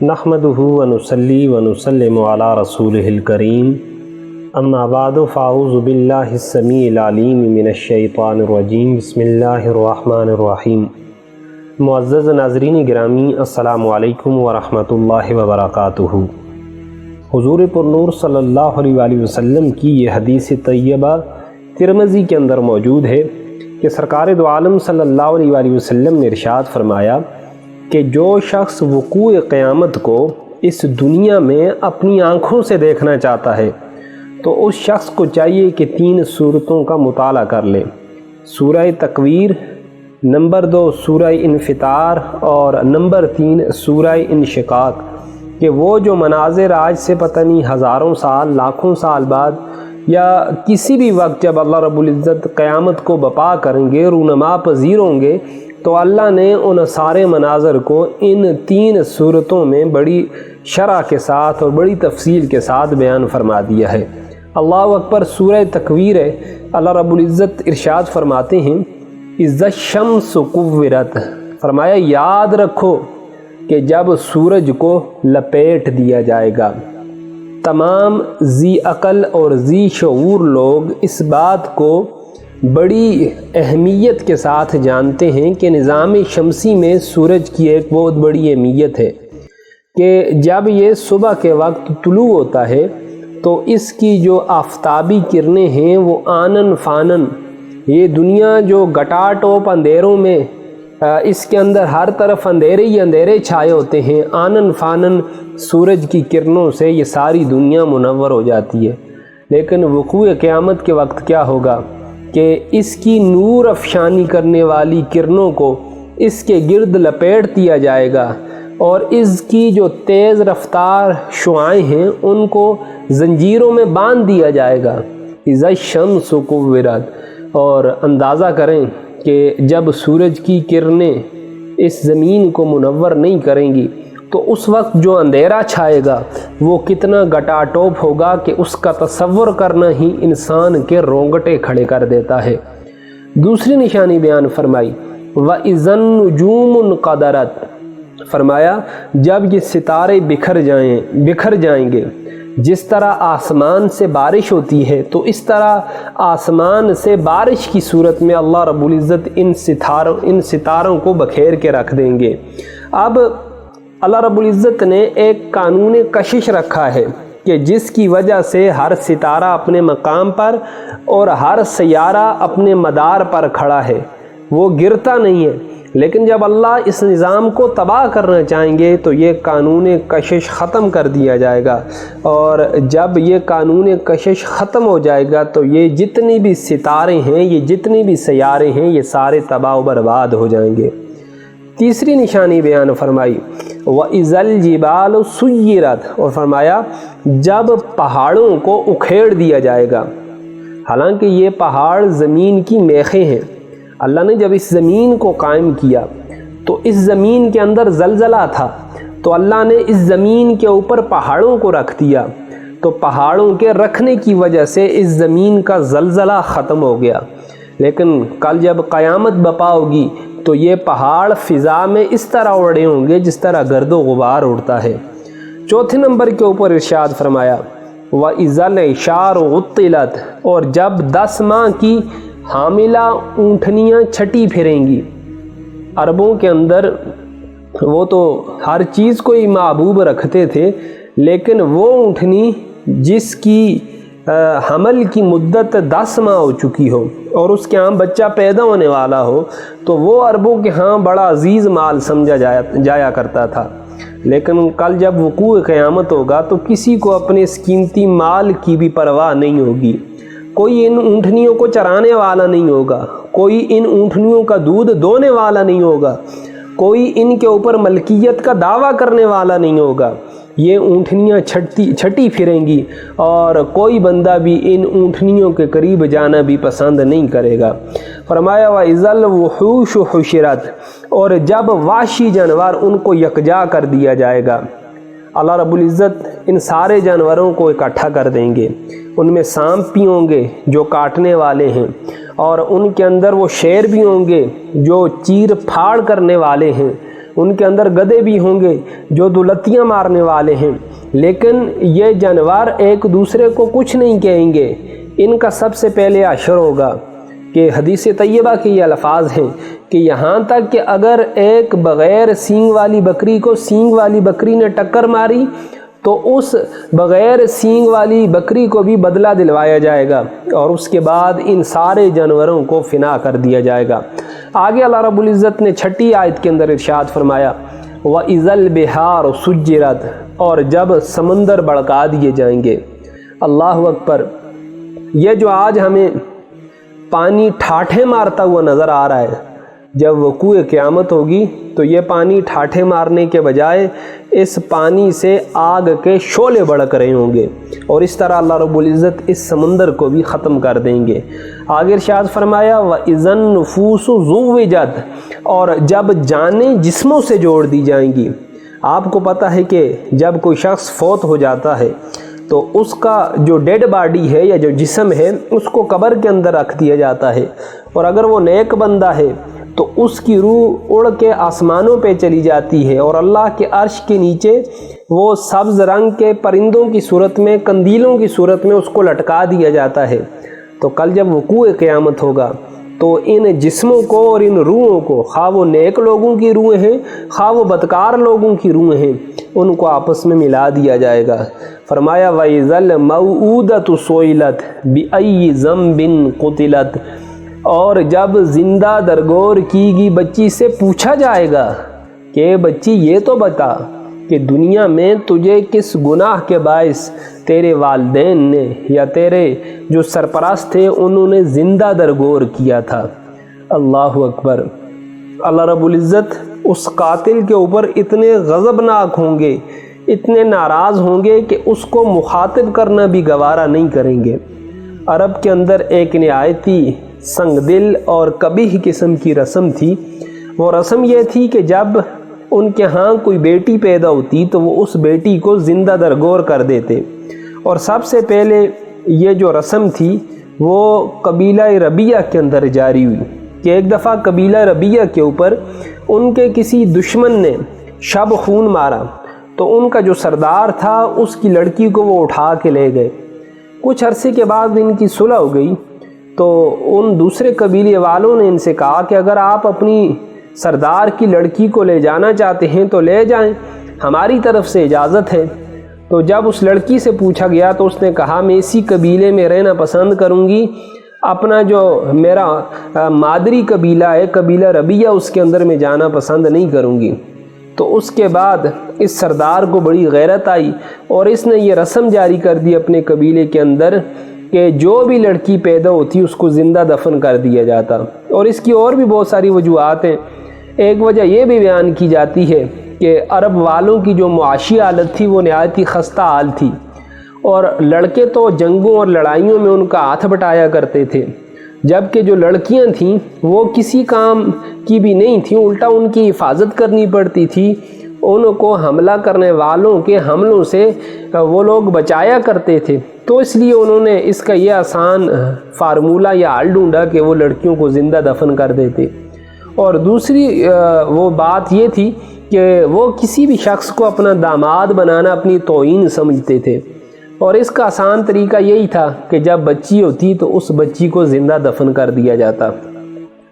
نحمدہ ونصلی ونسلم علی رسولہ الکریم اما بعد فاعوذ باللہ السمیع العلیم من الشیطان الرجیم بسم اللہ الرحمن الرحیم۔ معزز ناظرین گرامی، السلام علیکم ورحمۃ اللہ وبرکاتہ۔ حضور پرنور صلی اللہ علیہ وآلہ وسلم کی یہ حدیث طیبہ ترمذی کے اندر موجود ہے کہ سرکار دو عالم صلی اللہ علیہ وآلہ وسلم نے ارشاد فرمایا کہ جو شخص وقوع قیامت کو اس دنیا میں اپنی آنکھوں سے دیکھنا چاہتا ہے تو اس شخص کو چاہیے کہ 3 سورتوں کا مطالعہ کر لے۔ سورہ تکویر، نمبر 2 سورہ انفطار اور نمبر 3 سورہ انشقاق، کہ وہ جو مناظر آج سے پتہ نہیں ہزاروں سال لاکھوں سال بعد یا کسی بھی وقت جب اللہ رب العزت قیامت کو بپا کریں گے، رونما پذیر ہوں گے، تو اللہ نے ان سارے مناظر کو ان 3 صورتوں میں بڑی شرح کے ساتھ اور بڑی تفصیل کے ساتھ بیان فرما دیا ہے۔ اللہ اکبر۔ سورہ تکویر ہے، اللہ رب العزت ارشاد فرماتے ہیں اذا الشمس کورت، فرمایا یاد رکھو کہ جب سورج کو لپیٹ دیا جائے گا۔ تمام ذی عقل اور ذی شعور لوگ اس بات کو بڑی اہمیت کے ساتھ جانتے ہیں کہ نظام شمسی میں سورج کی ایک بہت بڑی اہمیت ہے کہ جب یہ صبح کے وقت طلوع ہوتا ہے تو اس کی جو آفتابی کرنیں ہیں وہ آنن فانن، یہ دنیا جو گٹا ٹوپ اندھیروں میں اس کے اندر ہر طرف اندھیرے ہی اندھیرے چھائے ہوتے ہیں، آنن فانن سورج کی کرنوں سے یہ ساری دنیا منور ہو جاتی ہے۔ لیکن وقوع قیامت کے وقت کیا ہوگا کہ اس کی نور افشانی کرنے والی کرنوں کو اس کے گرد لپیٹ دیا جائے گا اور اس کی جو تیز رفتار شعاعیں ہیں ان کو زنجیروں میں باندھ دیا جائے گا۔ اذا الشمس کورت، اور اندازہ کریں کہ جب سورج کی کرنیں اس زمین کو منور نہیں کریں گی تو اس وقت جو اندھیرا چھائے گا وہ کتنا گٹا ٹوپ ہوگا کہ اس کا تصور کرنا ہی انسان کے رونگٹے کھڑے کر دیتا ہے۔ دوسری نشانی بیان فرمائی وَإِذَا النُّجُومُ انقَدَرَتْ، فرمایا جب یہ ستارے بکھر جائیں گے، جس طرح آسمان سے بارش ہوتی ہے تو اس طرح آسمان سے بارش کی صورت میں اللہ رب العزت ان ستاروں کو بکھیر کے رکھ دیں گے۔ اب اللہ رب العزت نے ایک قانون کشش رکھا ہے کہ جس کی وجہ سے ہر ستارہ اپنے مقام پر اور ہر سیارہ اپنے مدار پر کھڑا ہے، وہ گرتا نہیں ہے۔ لیکن جب اللہ اس نظام کو تباہ کرنا چاہیں گے تو یہ قانون کشش ختم کر دیا جائے گا، اور جب یہ قانون کشش ختم ہو جائے گا تو یہ جتنی بھی ستارے ہیں، یہ جتنی بھی سیارے ہیں، یہ سارے تباہ و برباد ہو جائیں گے۔ تیسری نشانی بیان فرمائی وَإِذَا الْجِبَالُ سُيِّرَتْ، اور فرمایا جب پہاڑوں کو اکھیڑ دیا جائے گا۔ حالانکہ یہ پہاڑ زمین کی میخیں ہیں، اللہ نے جب اس زمین کو قائم کیا تو اس زمین کے اندر زلزلہ تھا تو اللہ نے اس زمین کے اوپر پہاڑوں کو رکھ دیا، تو پہاڑوں کے رکھنے کی وجہ سے اس زمین کا زلزلہ ختم ہو گیا۔ لیکن کل جب قیامت بپا ہوگی تو یہ پہاڑ فضا میں اس طرح اڑے ہوں گے جس طرح گرد و غبار اڑتا ہے۔ چوتھے نمبر کے اوپر ارشاد فرمایا وَإِذَا الْعِشَارُ عُطِّلَتْ، اور جب 10 ماہ کی حاملہ اونٹنیاں چھٹی پھریں گی۔ عربوں کے اندر وہ تو ہر چیز کو ہی محبوب رکھتے تھے، لیکن وہ اونٹنی جس کی حمل کی مدت 10 ماہ ہو چکی ہو اور اس کے ہاں بچہ پیدا ہونے والا ہو تو وہ عربوں کے ہاں بڑا عزیز مال سمجھا جایا کرتا تھا۔ لیکن کل جب وقوع قیامت ہوگا تو کسی کو اپنے اس قیمتی مال کی بھی پرواہ نہیں ہوگی، کوئی ان اونٹنیوں کو چرانے والا نہیں ہوگا، کوئی ان اونٹنیوں کا دودھ دونے والا نہیں ہوگا، کوئی ان کے اوپر ملکیت کا دعویٰ کرنے والا نہیں ہوگا۔ یہ اونٹنیاں چھٹی پھریں گی اور کوئی بندہ بھی ان اونٹنیوں کے قریب جانا بھی پسند نہیں کرے گا۔ فرمایا وَإِذَا الْوُحُوشُ حُشِرَتْ، اور جب وحشی جانور ان کو یکجا کر دیا جائے گا، اللہ رب العزت ان سارے جانوروں کو اکٹھا کر دیں گے۔ ان میں سانپ بھی ہوں گے جو کاٹنے والے ہیں، اور ان کے اندر وہ شیر بھی ہوں گے جو چیر پھاڑ کرنے والے ہیں، ان کے اندر گدھے بھی ہوں گے جو دولتیاں مارنے والے ہیں، لیکن یہ جانور ایک دوسرے کو کچھ نہیں کہیں گے۔ ان کا سب سے پہلے حشر ہوگا کہ حدیث طیبہ کے یہ الفاظ ہیں کہ یہاں تک کہ اگر ایک بغیر سینگ والی بکری کو سینگ والی بکری نے ٹکر ماری تو اس بغیر سینگ والی بکری کو بھی بدلہ دلوایا جائے گا، اور اس کے بعد ان سارے جانوروں کو فنا کر دیا جائے گا۔ آگے اللہ رب العزت نے 6 آیت کے اندر ارشاد فرمایا وَإِذَا الْبِحَارُ سُجِّرَتْ، اور جب سمندر بڑکا دیے جائیں گے۔ اللہ اکبر! یہ جو آج ہمیں پانی ٹھاٹھے مارتا ہوا نظر آ رہا ہے، جب وقوع قیامت ہوگی تو یہ پانی ٹھاٹھے مارنے کے بجائے اس پانی سے آگ کے شعلے بڑک رہے ہوں گے، اور اس طرح اللہ رب العزت اس سمندر کو بھی ختم کر دیں گے۔ آگے ارشاد فرمایا وَإِذَا النُّفُوسُ زُوِّجَتْ، اور جب جانیں جسموں سے جوڑ دی جائیں گی۔ آپ کو پتہ ہے کہ جب کوئی شخص فوت ہو جاتا ہے تو اس کا جو ڈیڈ باڈی ہے یا جو جسم ہے اس کو قبر کے اندر رکھ دیا جاتا ہے، اور اگر وہ نیک بندہ ہے تو اس کی روح اڑ کے آسمانوں پہ چلی جاتی ہے، اور اللہ کے عرش کے نیچے وہ سبز رنگ کے پرندوں کی صورت میں، قندیلوں کی صورت میں اس کو لٹکا دیا جاتا ہے۔ تو کل جب وقوع قیامت ہوگا تو ان جسموں کو اور ان روحوں کو، خواہ وہ نیک لوگوں کی روحیں ہیں خواہ وہ بدکار لوگوں کی روحیں ہیں، ان کو آپس میں ملا دیا جائے گا۔ فرمایا وَإِذَا الْمَوْءُودَةُ سُئِلَتْ بِأَيِّ ذَنبٍ قُتِلَتْ، اور جب زندہ درگور کی گئی بچی سے پوچھا جائے گا کہ بچی یہ تو بتا کہ دنیا میں تجھے کس گناہ کے باعث تیرے والدین نے یا تیرے جو سرپرست تھے انہوں نے زندہ درگور کیا تھا۔ اللہ اکبر! اللہ رب العزت اس قاتل کے اوپر اتنے غضبناک ہوں گے، اتنے ناراض ہوں گے کہ اس کو مخاطب کرنا بھی گوارا نہیں کریں گے۔ عرب کے اندر ایک نہایتی سنگ دل اور قبیح قسم کی رسم تھی۔ وہ رسم یہ تھی کہ جب ان کے ہاں کوئی بیٹی پیدا ہوتی تو وہ اس بیٹی کو زندہ درگور کر دیتے، اور سب سے پہلے یہ جو رسم تھی وہ قبیلہ ربیہ کے اندر جاری ہوئی کہ ایک دفعہ قبیلہ ربیہ کے اوپر ان کے کسی دشمن نے شب خون مارا، تو ان کا جو سردار تھا اس کی لڑکی کو وہ اٹھا کے لے گئے۔ کچھ عرصے کے بعد ان کی صلح ہو گئی تو ان دوسرے قبیلے والوں نے ان سے کہا کہ اگر آپ اپنی سردار کی لڑکی کو لے جانا چاہتے ہیں تو لے جائیں، ہماری طرف سے اجازت ہے۔ تو جب اس لڑکی سے پوچھا گیا تو اس نے کہا میں اسی قبیلے میں رہنا پسند کروں گی، اپنا جو میرا مادری قبیلہ ہے قبیلہ ربیہ اس کے اندر میں جانا پسند نہیں کروں گی۔ تو اس کے بعد اس سردار کو بڑی غیرت آئی اور اس نے یہ رسم جاری کر دی اپنے قبیلے کے اندر کہ جو بھی لڑکی پیدا ہوتی اس کو زندہ دفن کر دیا جاتا۔ اور اس کی اور بھی بہت ساری وجوہات ہیں۔ ایک وجہ یہ بھی بیان کی جاتی ہے کہ عرب والوں کی جو معاشی حالت تھی وہ نہایت ہی خستہ حال تھی، اور لڑکے تو جنگوں اور لڑائیوں میں ان کا ہاتھ بٹایا کرتے تھے، جبکہ جو لڑکیاں تھیں وہ کسی کام کی بھی نہیں تھیں، الٹا ان کی حفاظت کرنی پڑتی تھی، ان کو حملہ کرنے والوں کے حملوں سے وہ لوگ بچایا کرتے تھے۔ تو اس لیے انہوں نے اس کا یہ آسان فارمولہ یا حل ڈھونڈا کہ وہ لڑکیوں کو زندہ دفن کر دیتے۔ اور دوسری وہ بات یہ تھی کہ وہ کسی بھی شخص کو اپنا داماد بنانا اپنی توہین سمجھتے تھے، اور اس کا آسان طریقہ یہی تھا کہ جب بچی ہوتی تو اس بچی کو زندہ دفن کر دیا جاتا۔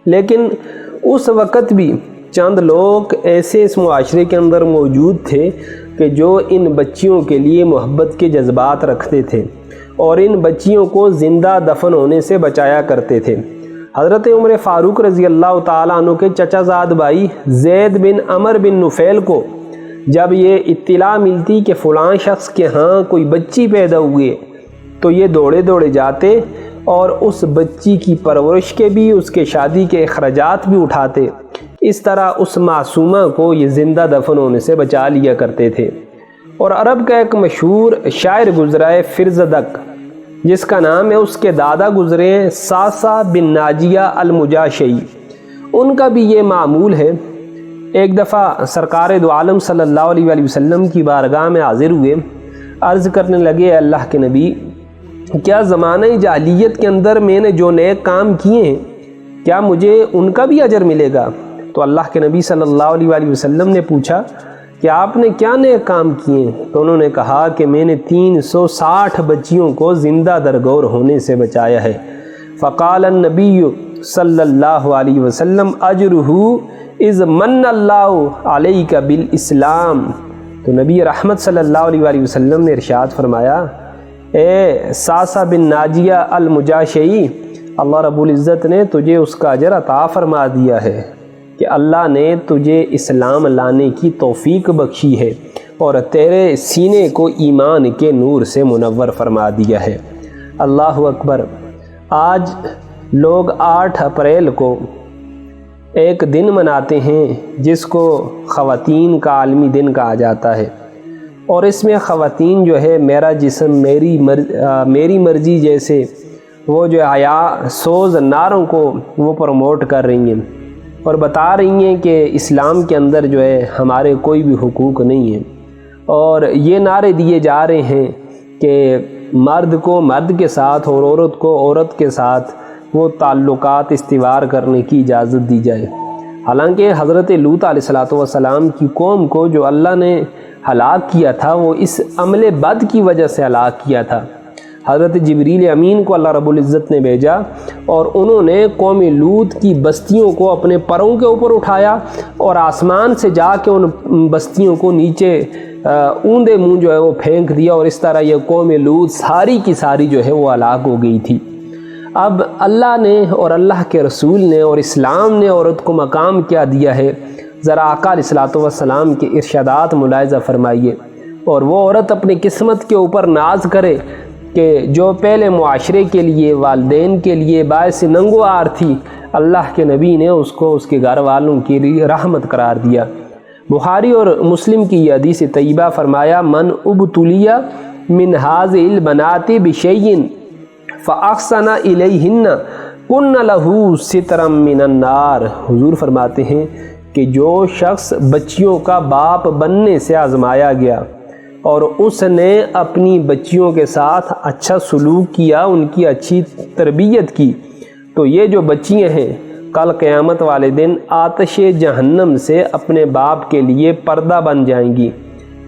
لیکن اس وقت بھی چند لوگ ایسے اس معاشرے کے اندر موجود تھے کہ جو ان بچیوں کے لیے محبت کے جذبات رکھتے تھے اور ان بچیوں کو زندہ دفن ہونے سے بچایا کرتے تھے۔ حضرت عمر فاروق رضی اللہ تعالیٰ عنہ کے چچا زاد بھائی زید بن عمر بن نفیل کو جب یہ اطلاع ملتی کہ فلاں شخص کے ہاں کوئی بچی پیدا ہوئی تو یہ دوڑے دوڑے جاتے اور اس بچی کی پرورش کے بھی، اس کے شادی کے اخراجات بھی اٹھاتے۔ اس طرح اس معصومہ کو یہ زندہ دفن ہونے سے بچا لیا کرتے تھے۔ اور عرب کا ایک مشہور شاعر گزرا ہے فرزدق، جس کا نام ہے، اس کے دادا گزرے ہیں ساسا بن ناجیہ المجاشعی، ان کا بھی یہ معمول ہے۔ ایک دفعہ سرکار دو عالم صلی اللہ علیہ وآلہ وسلم کی بارگاہ میں حاضر ہوئے، عرض کرنے لگے اے اللہ کے نبی، کیا زمانہ جاہلیت کے اندر میں نے جو نیک کام کیے ہیں کیا مجھے ان کا بھی اجر ملے گا؟ تو اللہ کے نبی صلی اللہ علیہ وآلہ وسلم نے پوچھا کہ آپ نے کیا نئے کام کیے؟ تو انہوں نے کہا کہ میں نے 360 بچیوں کو زندہ درگور ہونے سے بچایا ہے۔ فقال النبی صلی اللہ علیہ وسلم اجرہ اذ من اللہ علیک بالاسلام۔ تو نبی رحمت صلی اللہ علیہ وآلہ وسلم نے ارشاد فرمایا، اے ساسا بن ناجیہ المجاشعی، اللہ رب العزت نے تجھے اس کا اجر عطا فرما دیا ہے کہ اللہ نے تجھے اسلام لانے کی توفیق بخشی ہے اور تیرے سینے کو ایمان کے نور سے منور فرما دیا ہے۔ اللہ اکبر۔ آج لوگ 8 اپریل کو ایک دن مناتے ہیں جس کو خواتین کا عالمی دن کہا جاتا ہے، اور اس میں خواتین جو ہے میرا جسم میری مرضی جیسے وہ جو حیا سوز نعروں کو وہ پروموٹ کر رہی ہیں اور بتا رہی ہیں کہ اسلام کے اندر جو ہے ہمارے کوئی بھی حقوق نہیں ہیں، اور یہ نعرے دیے جا رہے ہیں کہ مرد کو مرد کے ساتھ اور عورت کو عورت کے ساتھ وہ تعلقات استوار کرنے کی اجازت دی جائے۔ حالانکہ حضرت لوط علیہ السلام کی قوم کو جو اللہ نے ہلاک کیا تھا وہ اس عمل بد کی وجہ سے ہلاک کیا تھا۔ حضرت جبریل امین کو اللہ رب العزت نے بھیجا اور انہوں نے قوم لوط کی بستیوں کو اپنے پروں کے اوپر اٹھایا اور آسمان سے جا کے ان بستیوں کو نیچے اوندے منہ جو ہے وہ پھینک دیا، اور اس طرح یہ قوم لوط ساری کی ساری جو ہے وہ ہلاک ہو گئی تھی۔ اب اللہ نے اور اللہ کے رسول نے اور اسلام نے عورت کو مقام کیا دیا ہے، ذرا آقا علیہ السلام کے ارشادات ملاحظہ فرمائیے، اور وہ عورت اپنی قسمت کے اوپر ناز کرے کہ جو پہلے معاشرے کے لیے والدین کے لیے باعث ننگوار تھی، اللہ کے نبی نے اس کو اس کے گھر والوں کے لیے رحمت قرار دیا۔ بخاری اور مسلم کی یہ حدیث طیبہ فرمایا، من ابتلیٰ من هذه البنات بشیء فاحسن الیہن کن لہ سترا من النار۔ حضور فرماتے ہیں کہ جو شخص بچیوں کا باپ بننے سے آزمایا گیا اور اس نے اپنی بچیوں کے ساتھ اچھا سلوک کیا، ان کی اچھی تربیت کی، تو یہ جو بچیاں ہیں کل قیامت والے دن آتش جہنم سے اپنے باپ کے لیے پردہ بن جائیں گی،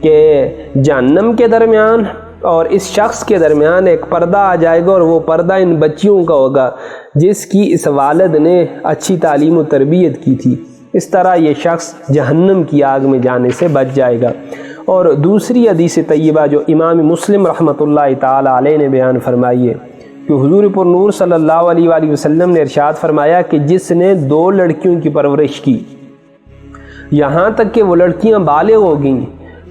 کہ جہنم کے درمیان اور اس شخص کے درمیان ایک پردہ آ جائے گا، اور وہ پردہ ان بچیوں کا ہوگا جس کی اس والد نے اچھی تعلیم و تربیت کی تھی۔ اس طرح یہ شخص جہنم کی آگ میں جانے سے بچ جائے گا۔ اور دوسری حدیث طیبہ جو امام مسلم رحمۃ اللہ تعالی علیہ نے بیان فرمائی ہے کہ حضور پر نور صلی اللہ علیہ وآلہ وسلم نے ارشاد فرمایا کہ جس نے 2 لڑکیوں کی پرورش کی یہاں تک کہ وہ لڑکیاں بالغ ہو گئیں،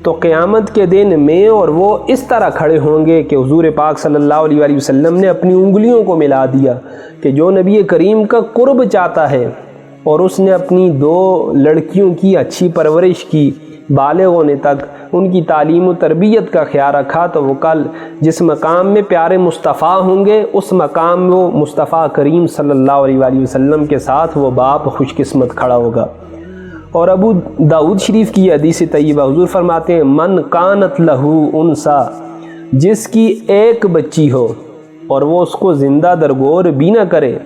تو قیامت کے دن میں اور وہ اس طرح کھڑے ہوں گے کہ حضور پاک صلی اللہ علیہ وآلہ وسلم نے اپنی انگلیوں کو ملا دیا کہ جو نبی کریم کا قرب چاہتا ہے اور اس نے اپنی 2 لڑکیوں کی اچھی پرورش کی بالغ ہونے تک، ان کی تعلیم و تربیت کا خیال رکھا، تو وہ کل جس مقام میں پیارے مصطفیٰ ہوں گے اس مقام میں وہ مصطفیٰ کریم صلی اللہ علیہ وآلہ وسلم کے ساتھ وہ باپ خوش قسمت کھڑا ہوگا۔ اور ابو داؤد شریف کی حدیث طیبہ حضور فرماتے ہیں، من کانت لہو انسا، جس کی ایک بچی ہو اور وہ اس کو زندہ درگور بھی نہ کرے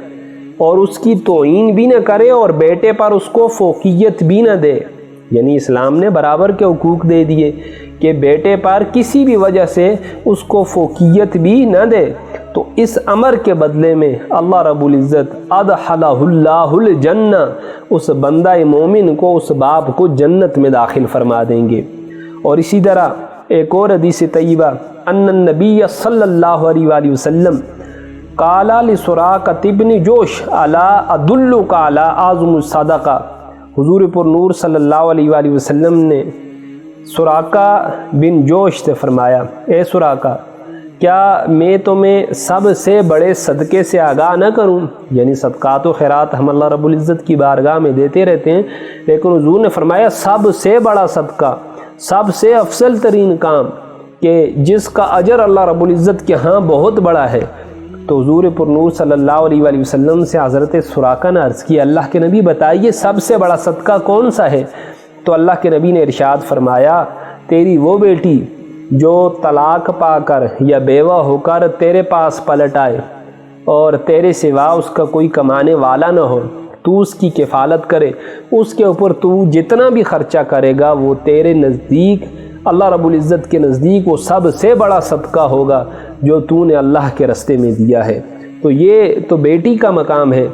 اور اس کی توہین بھی نہ کرے اور بیٹے پر اس کو فوقیت بھی نہ دے، یعنی اسلام نے برابر کے حقوق دے دیے کہ بیٹے پر کسی بھی وجہ سے اس کو فوقیت بھی نہ دے، تو اس امر کے بدلے میں اللہ رب العزت ادخلہ اللہ الجنہ، اس بندہ مومن کو، اس باپ کو جنت میں داخل فرما دیں گے۔ اور اسی طرح ایک اور حدیث طیبہ، ان النبی صلی اللہ علیہ وآلہ وسلم قال لسراقۃ بن جوش الا ادلک علی اعظم الصدقہ، حضور پر نور صلی اللہ علیہ وآلہ وسلم نے سراقہ بن جوش سے فرمایا، اے سراقہ، کیا میں تمہیں سب سے بڑے صدقے سے آگاہ نہ کروں؟ یعنی صدقات و خیرات ہم اللہ رب العزت کی بارگاہ میں دیتے رہتے ہیں، لیکن حضور نے فرمایا سب سے بڑا صدقہ، سب سے افضل ترین کام کہ جس کا اجر اللہ رب العزت کے ہاں بہت بڑا ہے۔ تو حضور پر نور صلی اللہ علیہ وآلہ وسلم سے حضرت سراقہ نے عرض کی، اللہ کے نبی بتائیے سب سے بڑا صدقہ کون سا ہے؟ تو اللہ کے نبی نے ارشاد فرمایا، تیری وہ بیٹی جو طلاق پا کر یا بیوہ ہو کر تیرے پاس پلٹ آئے اور تیرے سوا اس کا کوئی کمانے والا نہ ہو، تو اس کی کفالت کرے، اس کے اوپر تو جتنا بھی خرچہ کرے گا وہ تیرے نزدیک، اللہ رب العزت کے نزدیک وہ سب سے بڑا صدقہ ہوگا جو تو نے اللہ کے راستے میں دیا ہے۔ تو یہ تو بیٹی کا مقام ہے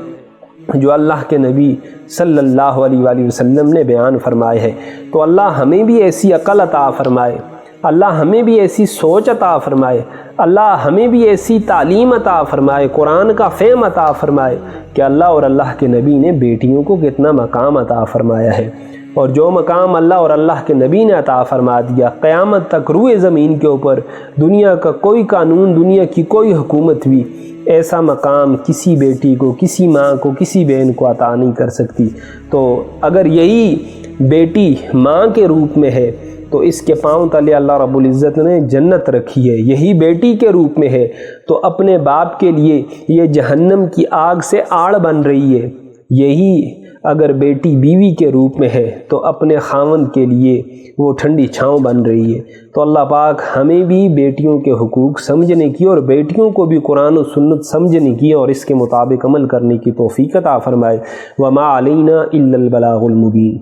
جو اللہ کے نبی صلی اللہ علیہ وآلہ وسلم نے بیان فرمائے ہے۔ تو اللہ ہمیں بھی ایسی عقل عطا فرمائے، اللہ ہمیں بھی ایسی سوچ عطا فرمائے، اللہ ہمیں بھی ایسی تعلیم عطا فرمائے، قرآن کا فہم عطا فرمائے کہ اللہ اور اللہ کے نبی نے بیٹیوں کو کتنا مقام عطا فرمایا ہے، اور جو مقام اللہ اور اللہ کے نبی نے عطا فرما دیا، قیامت تک روئے زمین کے اوپر دنیا کا کوئی قانون، دنیا کی کوئی حکومت بھی ایسا مقام کسی بیٹی کو، کسی ماں کو، کسی بہن کو عطا نہیں کر سکتی۔ تو اگر یہی بیٹی ماں کے روپ میں ہے تو اس کے پاؤں تلے اللہ رب العزت نے جنت رکھی ہے، یہی بیٹی کے روپ میں ہے تو اپنے باپ کے لیے یہ جہنم کی آگ سے آڑ بن رہی ہے، یہی اگر بیٹی بیوی کے روپ میں ہے تو اپنے خاوند کے لیے وہ ٹھنڈی چھاؤں بن رہی ہے۔ تو اللہ پاک ہمیں بھی بیٹیوں کے حقوق سمجھنے کی اور بیٹیوں کو بھی قرآن و سنت سمجھنے کی اور اس کے مطابق عمل کرنے کی توفیق عطا فرمائے۔ وما علینا الا البلاغ المبین۔